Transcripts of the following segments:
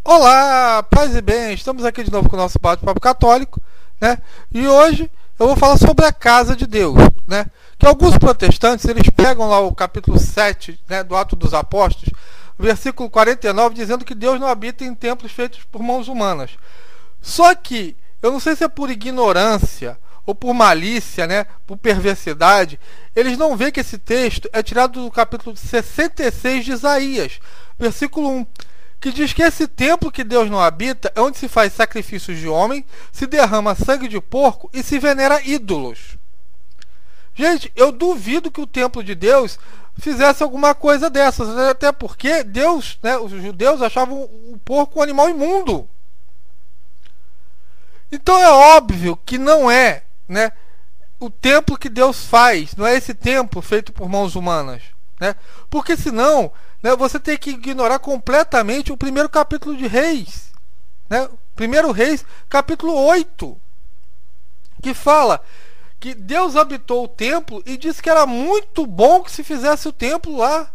Olá, paz e bem, estamos aqui de novo com o nosso bate-papo católico, né? E hoje eu vou falar sobre a casa de Deus, né? Que alguns protestantes, eles pegam lá o capítulo 7, né, do Atos dos Apóstolos, versículo 49, dizendo que Deus não habita em templos feitos por mãos humanas. Só que, eu não sei se é por ignorância ou por malícia, né, por perversidade, eles não veem que esse texto é tirado do capítulo 66 de Isaías, versículo 1. Que diz que esse templo que Deus não habita é onde se faz sacrifícios de homem, se derrama sangue de porco e se venera ídolos. Gente, eu duvido que o templo de Deus fizesse alguma coisa dessas, até porque Deus, né, os judeus achavam o porco um animal imundo. Então é óbvio que não é, né, o templo que Deus faz, não é esse templo feito por mãos humanas, né? Porque senão, né, você tem que ignorar completamente o primeiro capítulo de Reis, né? Primeiro Reis, capítulo 8, que fala que Deus habitou o templo e disse que era muito bom que se fizesse o templo lá.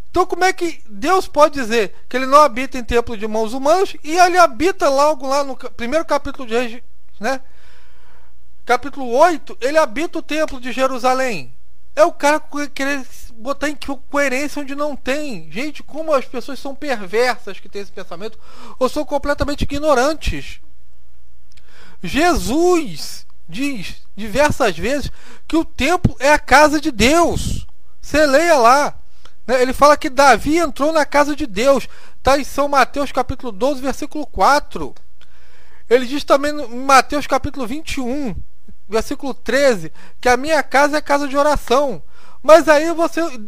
Então como é que Deus pode dizer que ele não habita em templo de mãos humanas e ele habita logo lá no primeiro capítulo de Reis, né? Capítulo 8, ele habita o templo de Jerusalém. É o cara querer botar em coerência onde não tem. Gente, como as pessoas são perversas que têm esse pensamento, ou são completamente ignorantes. Jesus diz diversas vezes que o templo é a casa de Deus. Você leia lá, né? Ele fala que Davi entrou na casa de Deus. Está em São Mateus capítulo 12, versículo 4. Ele diz também em Mateus capítulo 21, versículo 13, que a minha casa é casa de oração. Mas aí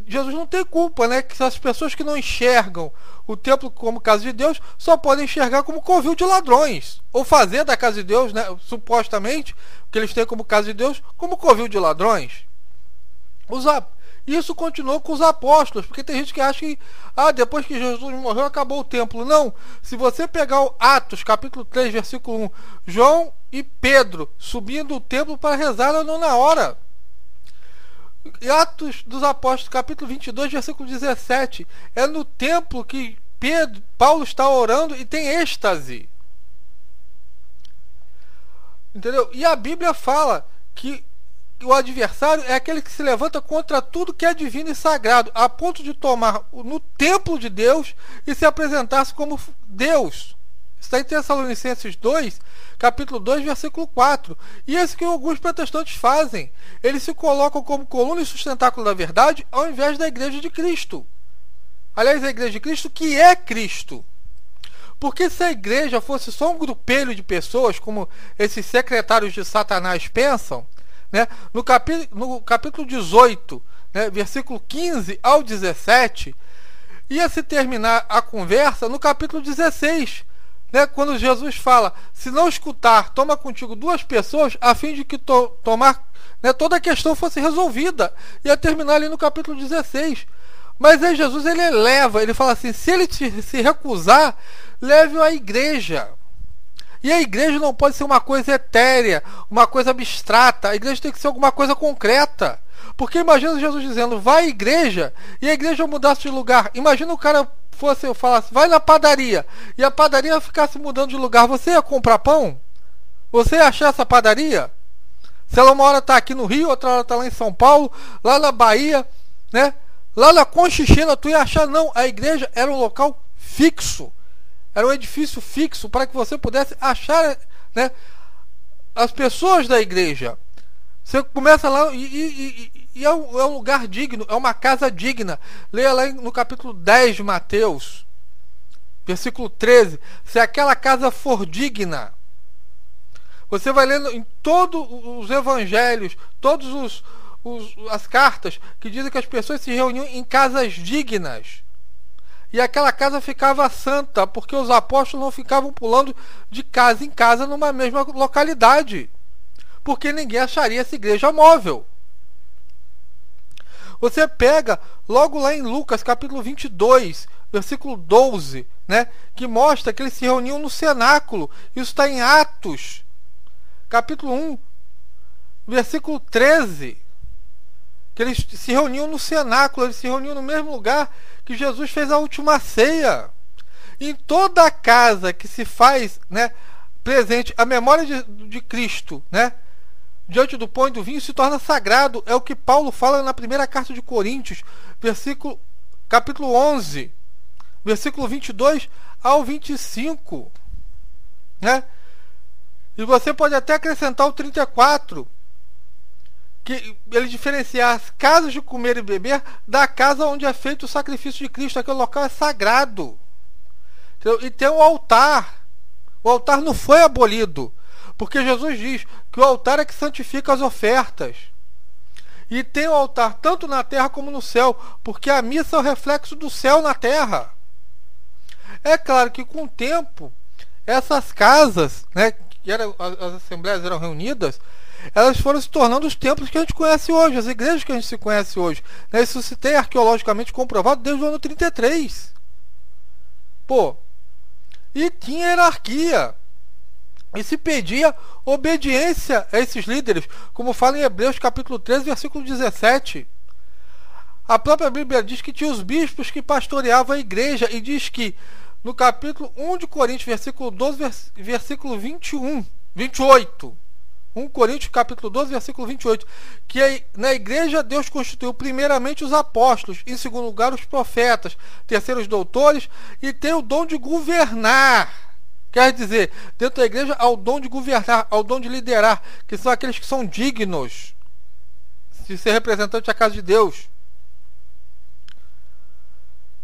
Jesus não tem culpa, né? Que as pessoas que não enxergam o templo como casa de Deus só podem enxergar como covil de ladrões, ou fazer da casa de Deus, né, supostamente, que eles têm como casa de Deus, como covil de ladrões. Isso continuou com os apóstolos, porque tem gente que acha que depois que Jesus morreu acabou o templo. Não, se você pegar o Atos capítulo 3, versículo 1, João e Pedro subindo o templo para rezar na nona hora. Atos dos Apóstolos capítulo 22, versículo 17, é no templo que Paulo está orando e tem êxtase. Entendeu? E a Bíblia fala que o adversário é aquele que se levanta contra tudo que é divino e sagrado, a ponto de tomar no templo de Deus e se apresentar-se como Deus. Está em Tessalonicenses 2, capítulo 2, versículo 4. E esse que alguns protestantes fazem. Eles se colocam como coluna e sustentáculo da verdade ao invés da igreja de Cristo. Aliás, a igreja de Cristo que é Cristo. Porque se a igreja fosse só um grupelho de pessoas, como esses secretários de Satanás pensam, né, no capítulo 18, né, versículo 15 ao 17, ia se terminar a conversa no capítulo 16, né, quando Jesus fala: se não escutar, toma contigo 2 pessoas, a fim de que toda a questão fosse resolvida. Ia terminar ali no capítulo 16. Mas aí Jesus ele fala assim: se ele se recusar, leve-o à igreja. E a igreja não pode ser uma coisa etérea, uma coisa abstrata. A igreja tem que ser alguma coisa concreta. Porque imagina Jesus dizendo: vai à igreja, e a igreja mudasse de lugar. Imagina o cara falasse: vai na padaria, e a padaria ficasse mudando de lugar. Você ia comprar pão? Você ia achar essa padaria? Se ela uma hora está aqui no Rio, outra hora está lá em São Paulo, lá na Bahia, né? Lá na Conchichina, tu ia achar? Não, a igreja era um local fixo. Era um edifício fixo para que você pudesse achar, né, as pessoas da igreja. Você começa lá e é um lugar digno, é uma casa digna. Leia lá no capítulo 10 de Mateus, versículo 13. Se aquela casa for digna, você vai lendo em todos os evangelhos, todas as cartas que dizem que as pessoas se reuniam em casas dignas. E aquela casa ficava santa, porque os apóstolos não ficavam pulando de casa em casa numa mesma localidade, porque ninguém acharia essa igreja móvel. Você pega logo lá em Lucas capítulo 22, versículo 12, né, que mostra que eles se reuniam no cenáculo. Isso está em Atos, capítulo 1, versículo 13. Que eles se reuniam no cenáculo, eles se reuniam no mesmo lugar que Jesus fez a última ceia. Em toda a casa que se faz, né, presente a memória de Cristo, né, diante do pão e do vinho, se torna sagrado. É o que Paulo fala na primeira carta de Coríntios, capítulo 11, versículo 22 ao 25. Né? E você pode até acrescentar o 34, que ele diferencia as casas de comer e beber da casa onde é feito o sacrifício de Cristo. Aquele local é sagrado. E tem o altar. O altar não foi abolido, porque Jesus diz que o altar é que santifica as ofertas. E tem o altar tanto na terra como no céu, porque a missa é o reflexo do céu na terra. É claro que com o tempo, essas casas, né, que as assembleias eram reunidas, elas foram se tornando os templos que a gente conhece hoje, as igrejas que a gente se conhece hoje. Né? Isso se tem arqueologicamente comprovado desde o ano 33. E tinha hierarquia. E se pedia obediência a esses líderes, como fala em Hebreus capítulo 13, versículo 17. A própria Bíblia diz que tinha os bispos que pastoreavam a igreja, e diz que no capítulo 1 de Coríntios, versículo 12, versículo 28. 1 Coríntios capítulo 12, versículo 28, que na igreja Deus constituiu primeiramente os apóstolos, em segundo lugar os profetas, terceiro os doutores, e tem o dom de governar. Quer dizer, dentro da igreja há o dom de governar, há o dom de liderar, que são aqueles que são dignos de ser representante da casa de Deus.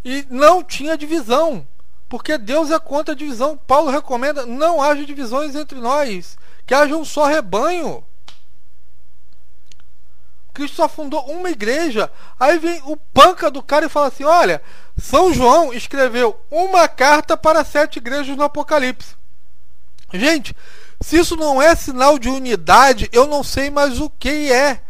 E não tinha divisão, porque Deus é contra a divisão. Paulo recomenda: não haja divisões entre nós, que haja um só rebanho. Cristo só fundou uma igreja. Aí vem o panca do cara e fala assim: olha, São João escreveu uma carta para 7 igrejas no Apocalipse. Gente, se isso não é sinal de unidade, eu não sei mais o que é.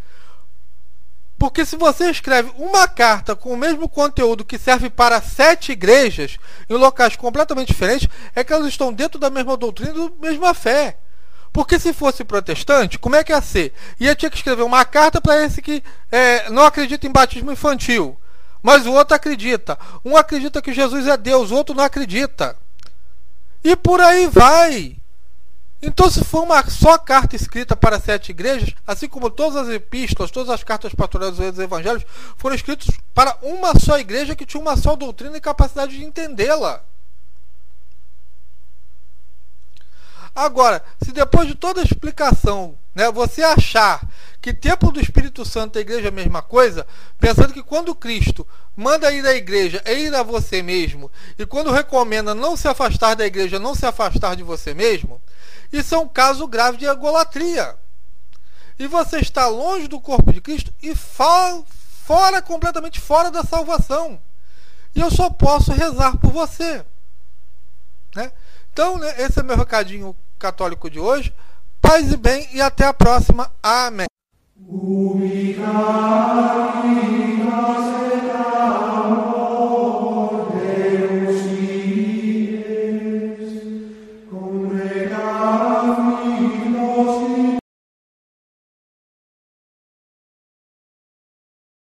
Porque se você escreve uma carta com o mesmo conteúdo que serve para 7 igrejas, em locais completamente diferentes, é que elas estão dentro da mesma doutrina e da mesma fé. Porque se fosse protestante, como é que ia ser? Tinha que escrever uma carta para esse que não acredita em batismo infantil, mas o outro acredita. Um acredita que Jesus é Deus, o outro não acredita. E por aí vai. Então, se for uma só carta escrita para 7 igrejas, assim como todas as epístolas, todas as cartas pastorais dos evangelhos, foram escritos para uma só igreja que tinha uma só doutrina e capacidade de entendê-la. Agora, se depois de toda a explicação, né, você achar que templo do Espírito Santo e a igreja é a mesma coisa, pensando que quando Cristo manda ir à igreja é ir a você mesmo, e quando recomenda não se afastar da igreja, não se afastar de você mesmo, isso é um caso grave de egolatria. E você está longe do corpo de Cristo e completamente fora da salvação. E eu só posso rezar por você. Né? Então, né, esse é meu recadinho católico de hoje. Paz e bem, e até a próxima. Amém.